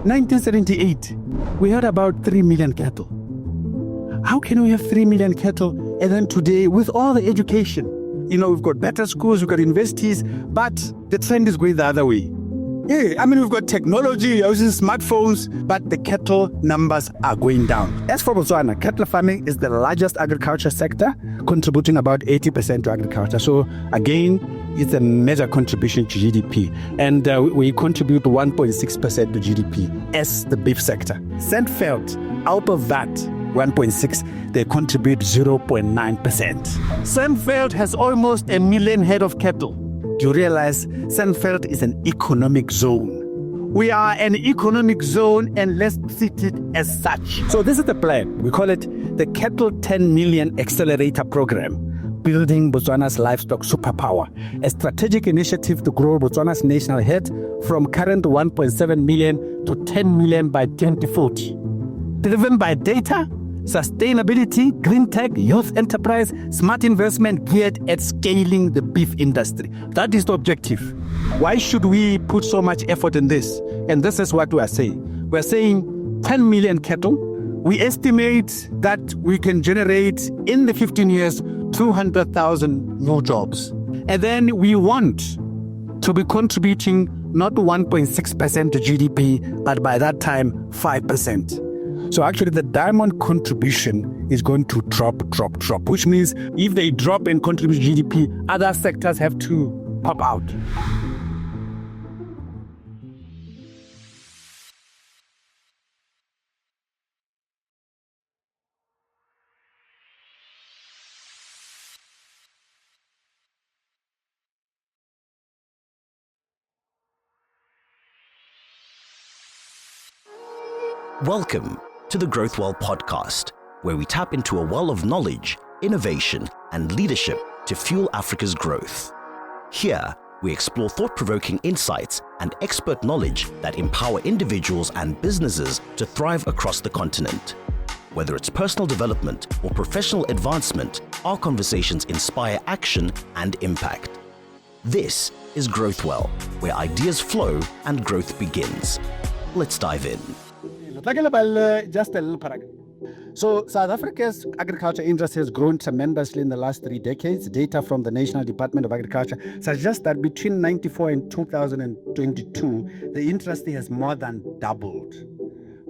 1978, we had about 3 million cattle. How can we have 3 million cattle and then today, with all the education, we've got better schools, we've got universities, but the trend is going the other way. Yeah, we've got technology, we're using smartphones, but the cattle numbers are going down. As for Botswana, cattle farming is the largest agriculture sector, contributing about 80% to agriculture. So again, it's a major contribution to GDP. And we contribute 1.6% to GDP as the beef sector. Sandveld, out of that 1.6, they contribute 0.9%. Sandveld has almost 1 million head of cattle. Do you realize Sandveld is an economic zone? We are an economic zone and let's treat it as such. So this is the plan. We call it the Cattle 10 Million Accelerator Program, building Botswana's livestock superpower, a strategic initiative to grow Botswana's national herd from current 1.7 million to 10 million by 2040. Driven by data, sustainability, green tech, youth enterprise, smart investment geared at scaling the beef industry. That is the objective. Why should we put so much effort in this? And this is what we are saying. We're saying 10 million cattle. We estimate that we can generate in the 15 years 200,000 new jobs. And then we want to be contributing not 1.6% to GDP, but by that time, 5%. So actually the diamond contribution is going to drop, which means if they drop and contribute to GDP, other sectors have to pop out. Welcome to the GrowthWell Podcast, where we tap into a well of knowledge, innovation, and leadership to fuel Africa's growth. Here, we explore thought-provoking insights and expert knowledge that empower individuals and businesses to thrive across the continent. Whether it's personal development or professional advancement, our conversations inspire action and impact. This is GrowthWell, where ideas flow and growth begins. Let's dive in. Just a little paragraph. So South Africa's agriculture industry has grown tremendously in the last 3 decades. Data from the National Department of Agriculture suggests that between 1994 and 2022, the industry has more than doubled,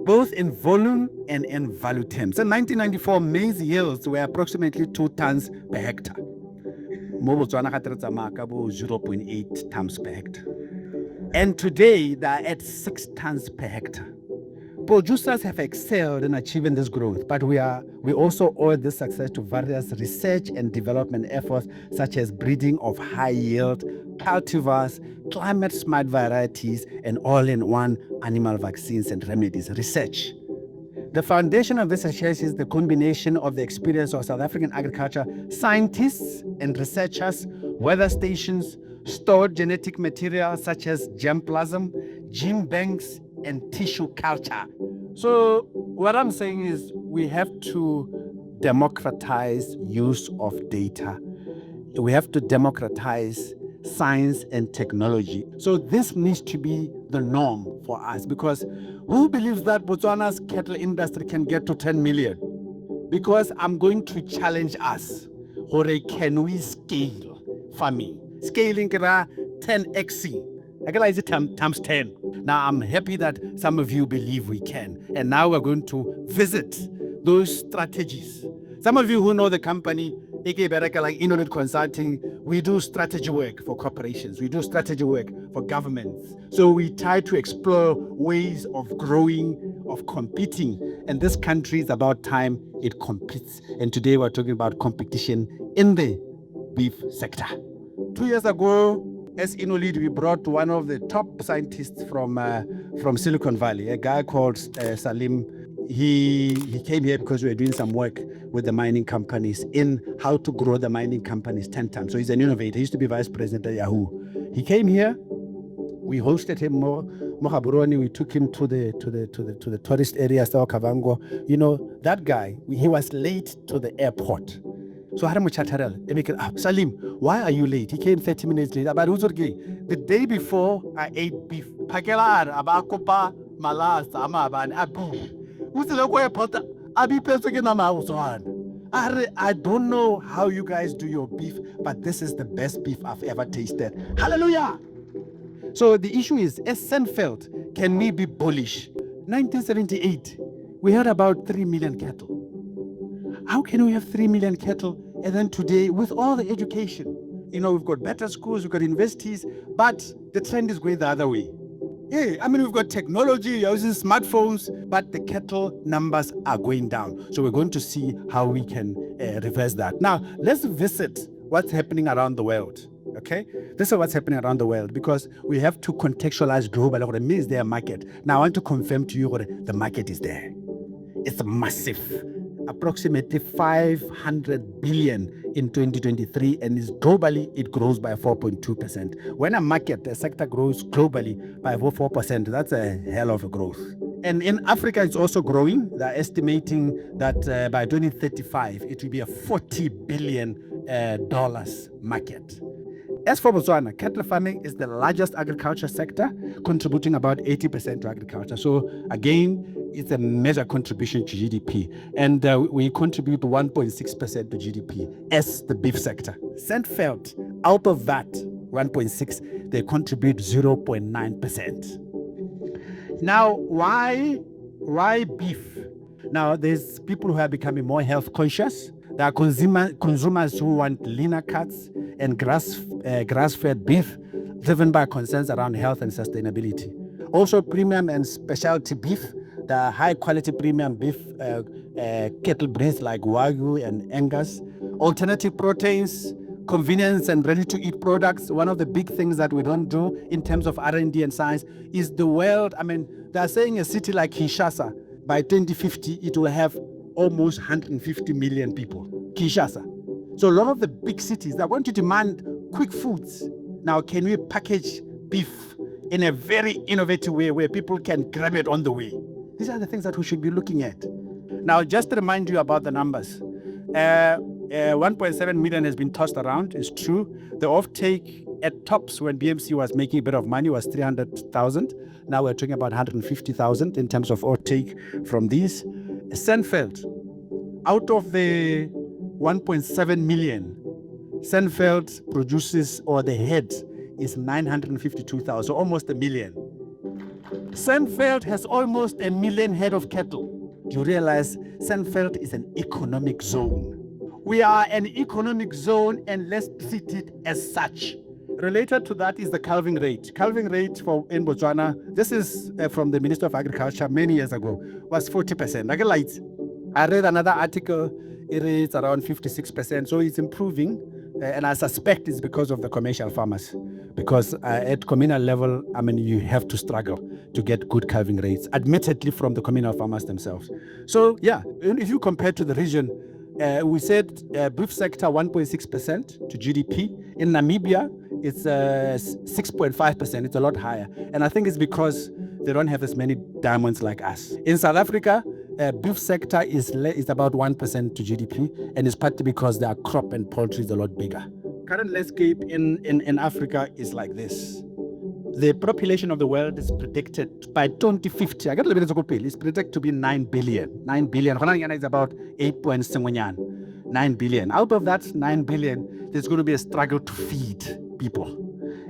both in volume and in value terms. In 1994, maize yields were approximately 2 tons per hectare. Botswana 0.8 tons per hectare. And today, they are at 6 tons per hectare. Producers have excelled in achieving this growth, but we also owe this success to various research and development efforts, such as breeding of high-yield cultivars, climate-smart varieties, and all-in-one animal vaccines and remedies research. The foundation of this success is the combination of the experience of South African agriculture scientists and researchers, weather stations, stored genetic material such as germplasm, gene banks, and tissue culture. So what I'm saying is we have to democratize use of data. We have to democratize science and technology. So this needs to be the norm for us, because who believes that Botswana's cattle industry can get to 10 million? Because I'm going to challenge us. Or can we scale farming? Scaling 10x. I realize it times 10. Now, I'm happy that some of you believe we can. And now we're going to visit those strategies. Some of you who know the company, like Audit Consulting, we do strategy work for corporations. We do strategy work for governments. So we try to explore ways of growing, of competing. And this country is about time it competes. And today we're talking about competition in the beef sector. 2 years ago, as InnoLead, we brought one of the top scientists from Silicon Valley, a guy called Salim. He came here because we were doing some work with the mining companies in how to grow the mining companies 10 times. So he's an innovator. He used to be vice president at Yahoo. He came here. We hosted him Mohaburoni. We took him to the tourist area, Kavango. You know, that guy, he was late to the airport. So Salim, why are you late? He came 30 minutes late. The day before, I ate beef. malasa amabane abi usile kwa pota abi petse ke nama ya Botswana. I don't know how you guys do your beef, but this is the best beef I've ever tasted. Hallelujah. So the issue is, as Sandveld, can we be bullish? 1978, we had about 3 million cattle. How can we have 3 million cattle? And then today, with all the education, we've got better schools, we've got universities, but the trend is going the other way. Yeah, I mean, we've got technology, we're using smartphones, but the cattle numbers are going down. So we're going to see how we can reverse that. Now, let's visit what's happening around the world. Okay, this is what's happening around the world, because we have to contextualize global. What it means there market. Now I want to confirm to you what the market is there. It's massive, approximately 500 billion in 2023, and is globally it grows by 4.2%. When a sector grows globally by 4%, that's a hell of a growth. And in Africa, it's also growing. They're estimating that by 2035, it will be a $40 billion market. As for Botswana, cattle farming is the largest agriculture sector, contributing about 80% to agriculture. So again, it's a major contribution to GDP. And we contribute 1.6% to GDP as the beef sector. Sandveld, out of that 1.6, they contribute 0.9%. Now, why beef? Now, there's people who are becoming more health conscious. There are consumers who want leaner cuts and grass-fed beef, driven by concerns around health and sustainability. Also, premium and specialty beef, the high-quality premium beef cattle breeds like Wagyu and Angus. Alternative proteins, convenience and ready-to-eat products. One of the big things that we don't do in terms of R&D and science is the world. I mean, they're saying a city like Kinshasa, by 2050, it will have almost 150 million people. Kinshasa. So a lot of the big cities are going to demand quick foods. Now, can we package beef in a very innovative way where people can grab it on the way? These are the things that we should be looking at. Now, just to remind you about the numbers. 1.7 million has been tossed around. It's true. The offtake at tops when BMC was making a bit of money was 300,000. Now we're talking about 150,000 in terms of offtake from these. Sandveld, out of the 1.7 million, Sandveld produces, or the head is 952,000, so almost a million. Sandveld has almost a million head of cattle. Do you realize Sandveld is an economic zone? We are an economic zone, and let's treat it as such. Related to that is the calving rate. Calving rate in Botswana, this is from the Minister of Agriculture many years ago, was 40%. I read another article, it is around 56%, so it's improving. And I suspect it's because of the commercial farmers. Because at communal level, I mean, you have to struggle to get good calving rates, admittedly from the communal farmers themselves. So yeah, if you compare to the region, we said beef sector 1.6% to GDP. In Namibia, it's 6.5%. It's a lot higher. And I think it's because they don't have as many diamonds like us. In South Africa, beef sector is about 1% to GDP, and it's partly because their crop and poultry is a lot bigger. Current landscape in Africa is like this. The population of the world is predicted by 2050. I got a little bit of it's predicted to be 9 billion. 9 billion. It's about 9 billion. Out of that 9 billion, there's going to be a struggle to feed people.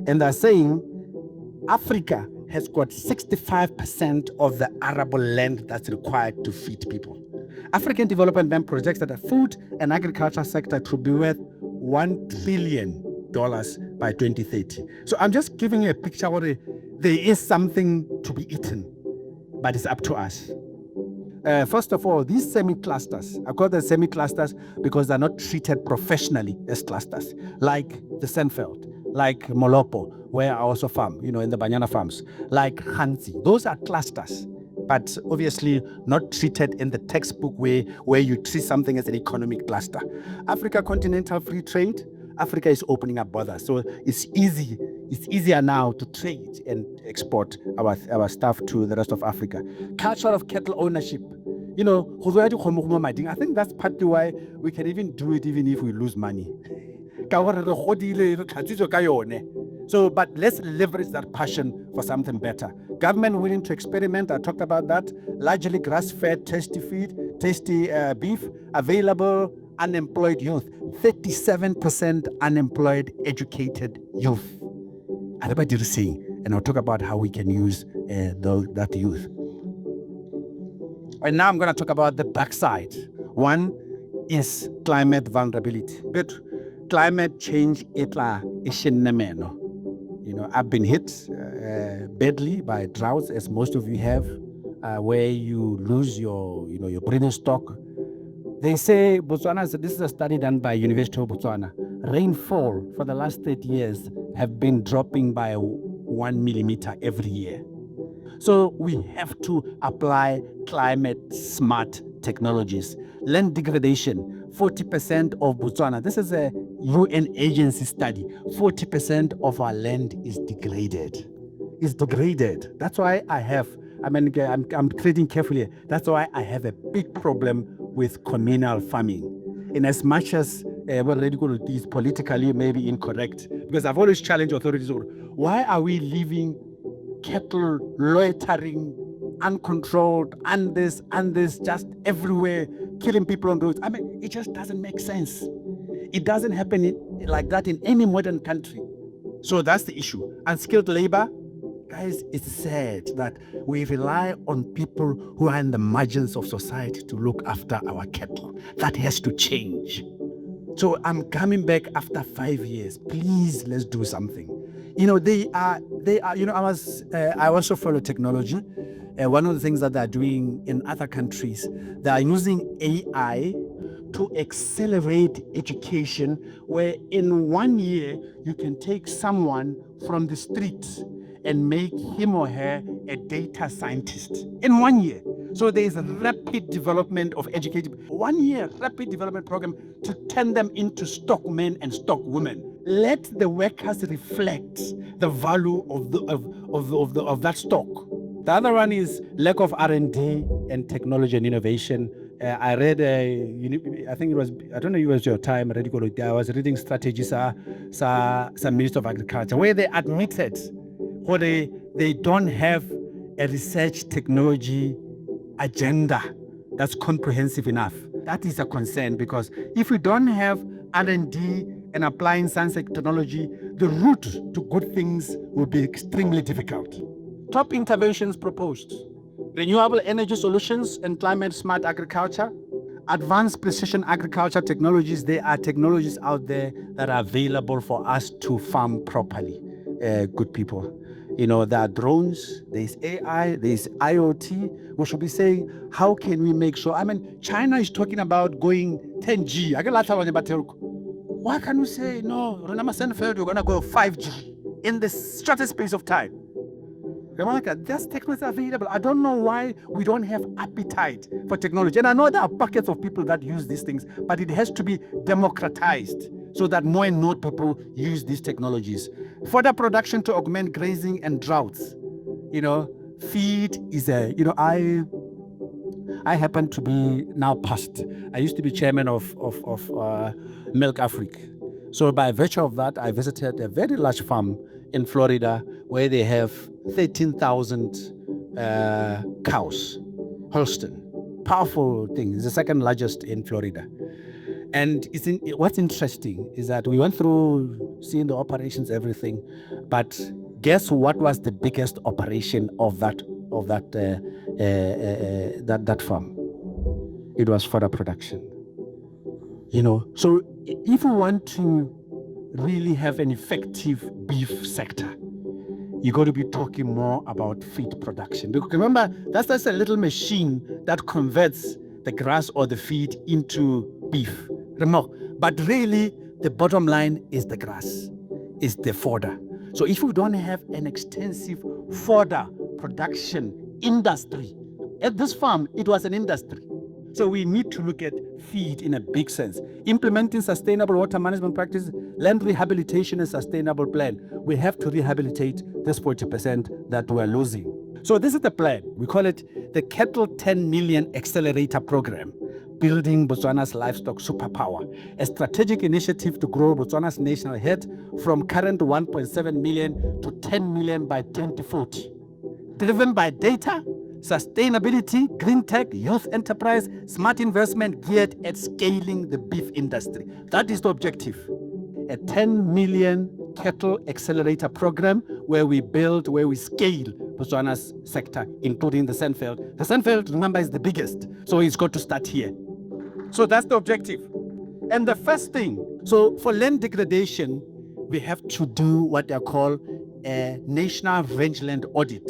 And they're saying Africa has got 65% of the arable land that's required to feed people. African Development Bank projects that the food and agriculture sector to be worth $1 trillion by 2030. So I'm just giving you a picture where there is something to be eaten, but it's up to us. First of all, these semi-clusters, I call them semi-clusters because they're not treated professionally as clusters, like the Sandveld, like Molopo, where I also farm, in the banana farms, like Hansi. Those are clusters, but obviously not treated in the textbook way where you treat something as an economic cluster. Africa Continental Free Trade, Africa is opening up borders. So it's easier now to trade and export our stuff to the rest of Africa. Culture of cattle ownership. I think that's partly why we can even do it even if we lose money. So, but let's leverage that passion for something better. Government willing to experiment, I talked about that. Largely grass-fed, tasty beef, available, unemployed youth. 37% unemployed, educated youth. Everybody is saying, and I'll talk about how we can use that youth. And now I'm going to talk about the backside. One is climate vulnerability. But climate change, I've been hit badly by droughts, as most of you have, where you lose your breeding stock. They say Botswana, this is a study done by University of Botswana. Rainfall for the last 30 years have been dropping by 1 millimeter every year. So we have to apply climate smart technologies. Land degradation, 40% of Botswana. This is a UN agency study. 40% of our land is degraded. It's degraded. That's why I'm treading carefully. That's why I have a big problem with communal farming. In as much as what is politically maybe incorrect, because I've always challenged authorities. Why are we leaving cattle loitering, uncontrolled, and this, just everywhere, killing people on roads? It just doesn't make sense. It doesn't happen like that in any modern country. So that's the issue. Unskilled labor. Guys, it's sad that we rely on people who are in the margins of society to look after our cattle. That has to change. So I'm coming back after 5 years. Please, let's do something. I also follow technology. One of the things that they're doing in other countries, they are using AI to accelerate education, where in 1 year, you can take someone from the street and make him or her a data scientist in 1 year. So there is a rapid development of education, 1 year rapid development program to turn them into stockmen and stockwomen. Let the workers reflect the value of that stock. The other one is lack of R&D and technology and innovation. I read, I think it was, I don't know if it was your time, I was reading strategies, some Minister of Agriculture, where they admitted they don't have a research technology agenda that's comprehensive enough. That is a concern, because if we don't have R&D and applying science and technology, the route to good things will be extremely difficult. Top interventions proposed: renewable energy solutions and climate smart agriculture, advanced precision agriculture technologies. There are technologies out there that are available for us to farm properly. Good people. There are drones, there's AI, there's IoT. We should be saying, how can we make sure? China is talking about going 10G. Why can't we say, no, Sandveld, we're going to go 5G in the shortest space of time? There's technology available. I don't know why we don't have appetite for technology. And I know there are pockets of people that use these things, but it has to be democratized so that more and more people use these technologies. Further production to augment grazing and droughts. Feed is I happen to be now past. I used to be chairman of Milk Africa. So by virtue of that, I visited a very large farm in Florida where they have 13,000 cows, Holstein. Powerful thing. It's the second largest in Florida. And what's interesting is that we went through seeing the operations, everything, but guess what was the biggest operation of that farm? It was fodder production. So if we want to really have an effective beef sector, you got to be talking more about feed production. Because remember, that's a little machine that converts the grass or the feed into beef. But really, the bottom line is the grass, is the fodder. So if we don't have an extensive fodder production industry, at this farm, it was an industry. So we need to look at feed in a big sense. Implementing sustainable water management practices, land rehabilitation and sustainable plan. We have to rehabilitate this 40% that we're losing. So this is the plan. We call it the Cattle 10 Million Accelerator Program. Building Botswana's Livestock Superpower, a strategic initiative to grow Botswana's national herd from current 1.7 million to 10 million by 2040. Driven by data, sustainability, green tech, youth enterprise, smart investment geared at scaling the beef industry. That is the objective. A 10 million cattle accelerator program where we scale Botswana's sector, including the Sandveld. The Sandveld, remember, is the biggest, so it's got to start here. So that's the objective. And the first thing, so for land degradation, we have to do what they call a national rangeland audit.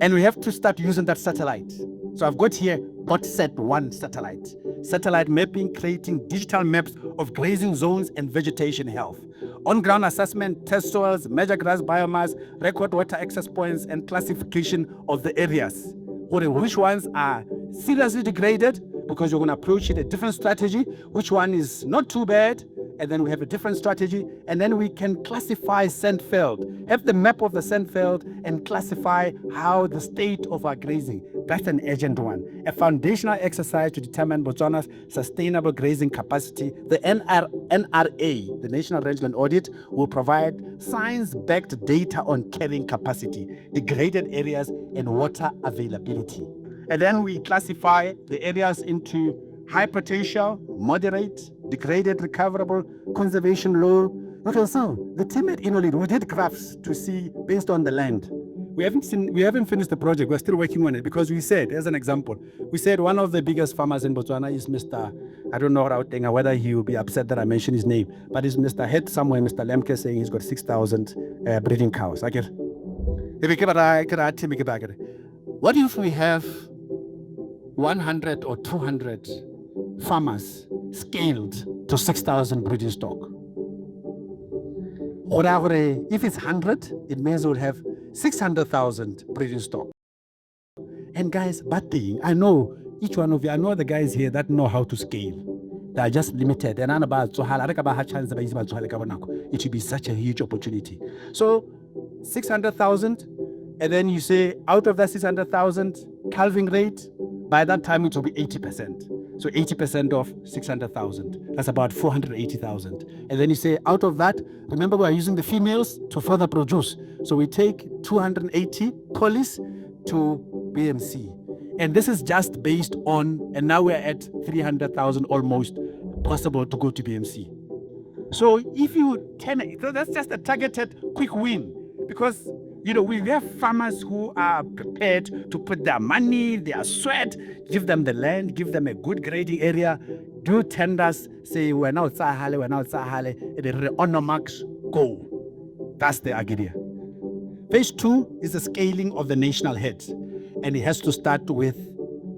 And we have to start using that satellite. So I've got here BotSat-1 satellite. Satellite mapping, creating digital maps of grazing zones and vegetation health. On-ground assessment, test soils, measure grass biomass, record water access points, and classification of the areas. Which ones are seriously degraded, because you're going to approach it a different strategy. Which one is not too bad, and then we have a different strategy. And then we can classify Sandveld, have the map of the Sandveld, and classify how the state of our grazing. That's an urgent one. A foundational exercise to determine Botswana's sustainable grazing capacity. The NRA, the National Rangeland Audit, will provide science-backed data on carrying capacity, degraded areas, and water availability. And then we classify the areas into high potential, moderate, degraded, recoverable, conservation low. Okay, so the team at Inolid, we did graphs to see based on the land. We haven't finished the project. We're still working on it because we said, as an example, we said one of the biggest farmers in Botswana is Mr. I don't know whether he will be upset that I mentioned his name, but it's Mr. Head somewhere, Mr. Lemke, saying he's got 6,000 breeding cows. What if we have 100 or 200 farmers scaled to 6,000 breeding stock? If it's 100, it may as well have 600,000 breeding stock. And guys, bad thing, I know each one of you, I know the guys here that know how to scale. They are just limited. And it should be such a huge opportunity. So 600,000, and then you say out of that 600,000 calving rate, by that time it will be 80%. So 80% of 600,000, that's about 480,000. And then you say out of that, remember we are using the females to further produce. So we take 280 polis to BMC. And this is just based on, and now we're at 300,000 almost possible to go to BMC. So if you so that's just a targeted quick win, because we have farmers who are prepared to put their money, their sweat, give them the land, give them a good grading area, do tenders, say we're now Tsahale, the honor marks, go. That's the idea. Phase 2 is the scaling of the national herd, and it has to start with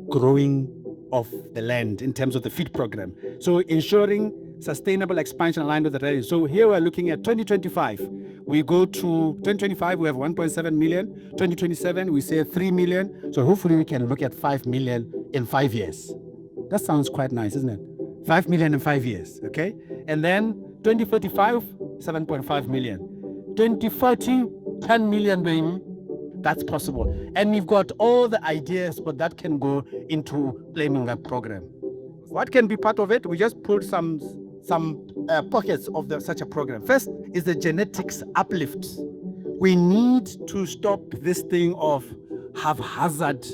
growing of the land in terms of the feed program. So ensuring sustainable expansion aligned with the range. So here we're looking at 2025. We go to 2025, we have 1.7 million. 2027, we say 3 million. So hopefully we can look at 5 million in 5 years. That sounds quite nice, isn't it? 5 million in 5 years, okay? And then 2035, 7.5 million. 2040, 10 million, baby. That's possible. And we've got all the ideas, but that can go into planning a program. What can be part of it? We just put some pockets of such a program. First is the genetics uplift. We need to stop this thing of haphazard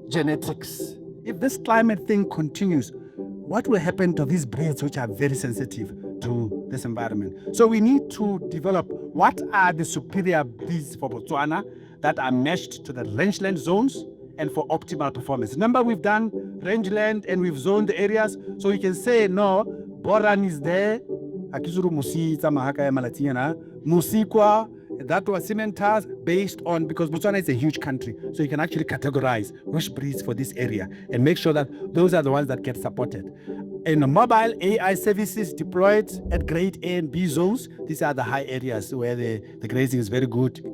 genetics. If this climate thing continues, what will happen to these breeds which are very sensitive to this environment? So we need to develop what are the superior breeds for Botswana that are meshed to the rangeland zones and for optimal performance. Remember, we've done rangeland and we've zoned the areas, so we can say, no, Boran is there, Akizuru Musi, Tamahaka Malatina, Musikwa, that was Cimentas based on, because Botswana is a huge country, so you can actually categorize which breeds for this area and make sure that those are the ones that get supported. In mobile AI services deployed at grade A and B zones, these are the high areas where the grazing is very good,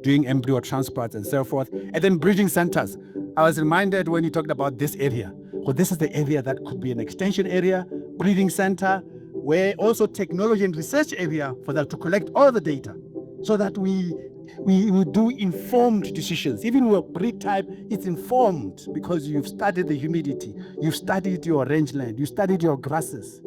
doing embryo transports and so forth. And then breeding centers. I was reminded when you talked about this area. Well, this is the area that could be an extension area, breeding center, where also technology and research area for that to collect all the data, so that we We do informed decisions. Even with breed type, it's informed because you've studied the humidity, you've studied your rangeland, you studied your grasses,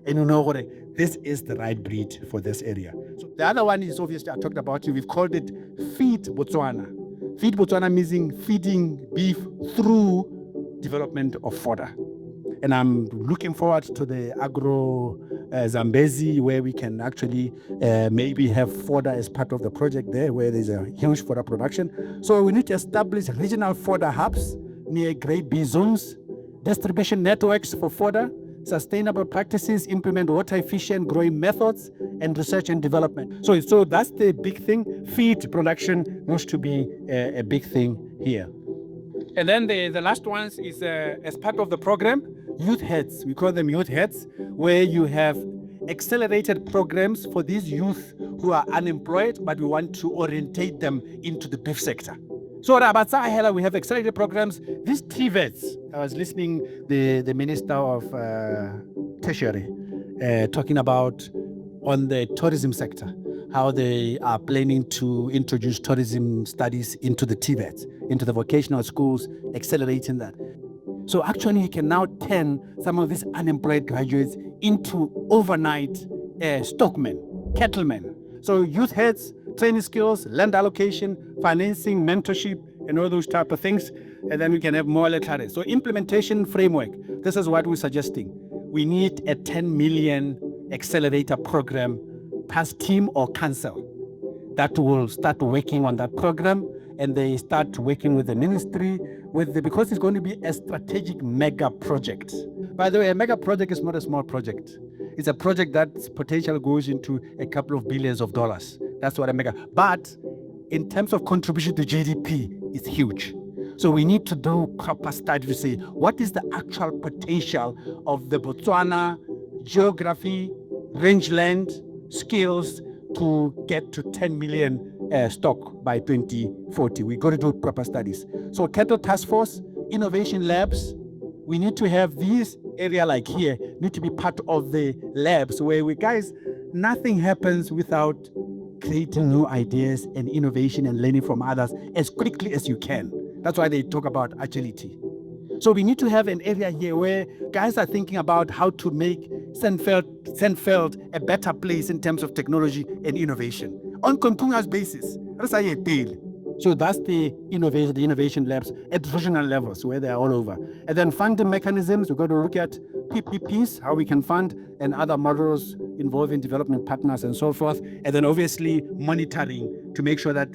and you know what this is the right breed for this area. So the other one is obviously I talked about you. We've called it Feed Botswana. Feed Botswana meaning feeding beef through development of fodder. And I'm looking forward to the agro Zambezi, where we can actually maybe have fodder as part of the project there, where there's a huge fodder production. So we need to establish regional fodder hubs near grade B zones, distribution networks for fodder, sustainable practices, implement water efficient growing methods, and research and development. So that's the big thing. Feed production needs to be a big thing here. And then the last one is as part of the program, youth heads. We call them youth heads, where you have accelerated programs for these youth who are unemployed, but we want to orientate them into the beef sector. So at Botswana, we have accelerated programs. These TVETs, I was listening the Minister of Tertiary talking about on the tourism sector, how they are planning to introduce tourism studies into the TVETs, into the vocational schools, accelerating that. So actually, you can now turn some of these unemployed graduates into overnight stockmen, cattlemen. So youth heads, training skills, land allocation, financing, mentorship, and all those type of things. And then we can have more literacy. So implementation framework, this is what we're suggesting. We need a 10 million accelerator program past team or council that will start working on that program, and they start working with the ministry because it's going to be a strategic mega project. By the way, a mega project is not a small project. It's a project that's potential goes into a couple of billions of dollars. That's what a mega. But in terms of contribution to GDP, it's huge. So we need to do proper study to say what is the actual potential of the Botswana geography, rangeland, skills to get to 10 million stock by 2040. We got to do proper studies. So cattle task force, innovation labs, we need to have these area like here need to be part of the labs where nothing happens without creating new ideas and innovation and learning from others as quickly as you can. That's why they talk about agility. So we need to have an area here where guys are thinking about how to make Sandveld a better place in terms of technology and innovation on continuous basis. So that's the innovation labs at regional levels where they are all over. And then funding mechanisms, we're going to look at PPPs, how we can fund, and other models involving development partners and so forth. And then obviously monitoring to make sure that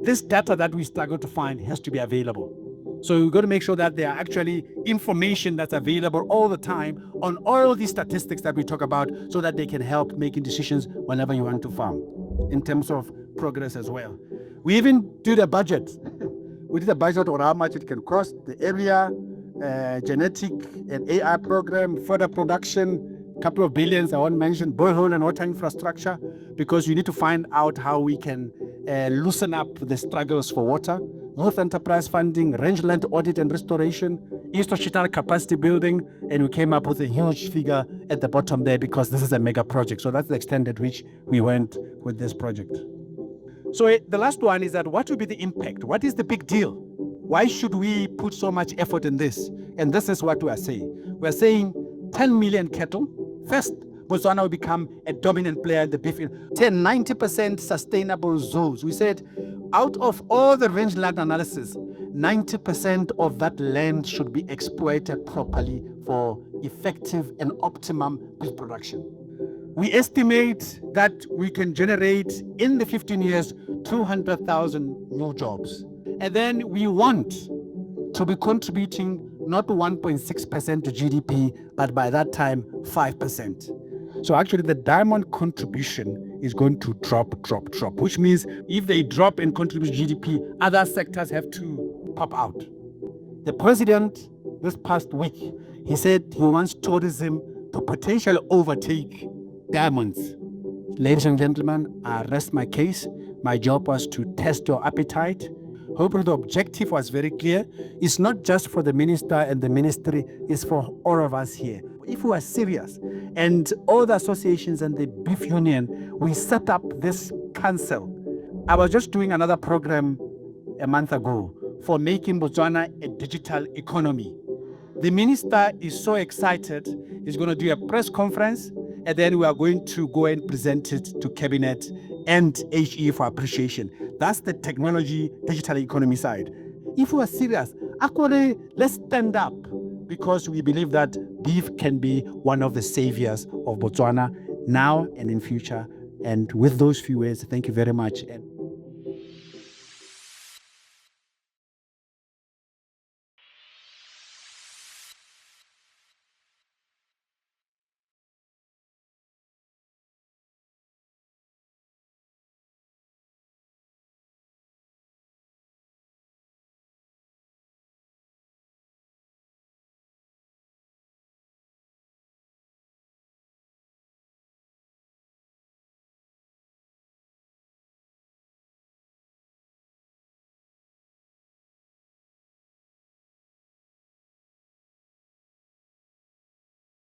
this data that we struggle to find has to be available. So we've got to make sure that there are actually information that's available all the time on all these statistics that we talk about so that they can help making decisions whenever you want to farm in terms of progress as well. We even did a budget. We did a budget on how much it can cost, the area, genetic and AI program, further production, a couple of billions, I won't mention, borehole and water infrastructure, because you need to find out how we can loosen up the struggles for water. Youth enterprise funding, rangeland audit and restoration, institutional capacity building, and we came up with a huge figure at the bottom there because this is a mega project. So that's the extent at which we went with this project. So the last one is that what will be the impact? What is the big deal? Why should we put so much effort in this? And this is what we are saying. We are saying 10 million cattle. First, Botswana will become a dominant player in the beef. 90% sustainable zones. We said out of all the rangeland analysis, 90% of that land should be exploited properly for effective and optimum beef production. We estimate that we can generate in the 15 years 200,000 new jobs. And then we want to be contributing not 1.6% to GDP, but by that time, 5%. So actually the diamond contribution is going to drop, which means if they drop and contribute to GDP, other sectors have to pop out. The president this past week, he said he wants tourism to potentially overtake diamonds. Ladies and gentlemen, I rest my case. My job was to test your appetite. Hopefully the objective was very clear. It's not just for the minister and the ministry, it's for all of us here. If we are serious, and all the associations and the beef union, we set up this council I was just doing another program a month ago for making Botswana a digital economy. The minister is so excited. He's going to do a press conference, and then we are going to go and present it to Cabinet and HE for appreciation. That's the technology, digital economy side. If we are serious, actually, let's stand up, because we believe that beef can be one of the saviors of Botswana now and in future. And with those few words, thank you very much. And